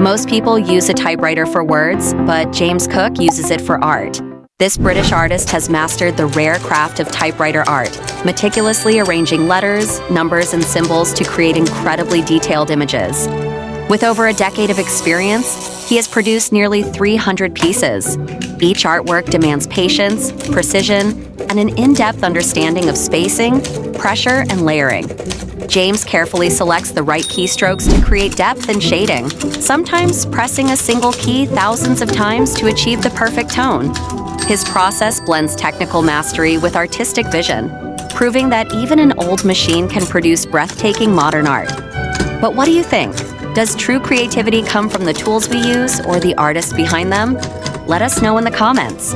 Most people use a typewriter for words, but James Cook uses it for art. This British artist has mastered the rare craft of typewriter art, meticulously arranging letters, numbers, and symbols to create incredibly detailed images. With over a decade of experience, he has produced nearly 300 pieces. Each artwork demands patience, precision, and an in-depth understanding of spacing, pressure, and layering. James carefully selects the right keystrokes to create depth and shading, sometimes pressing a single key thousands of times to achieve the perfect tone. His process blends technical mastery with artistic vision, proving that even an old machine can produce breathtaking modern art. But what do you think? Does true creativity come from the tools we use or the artists behind them? Let us know in the comments.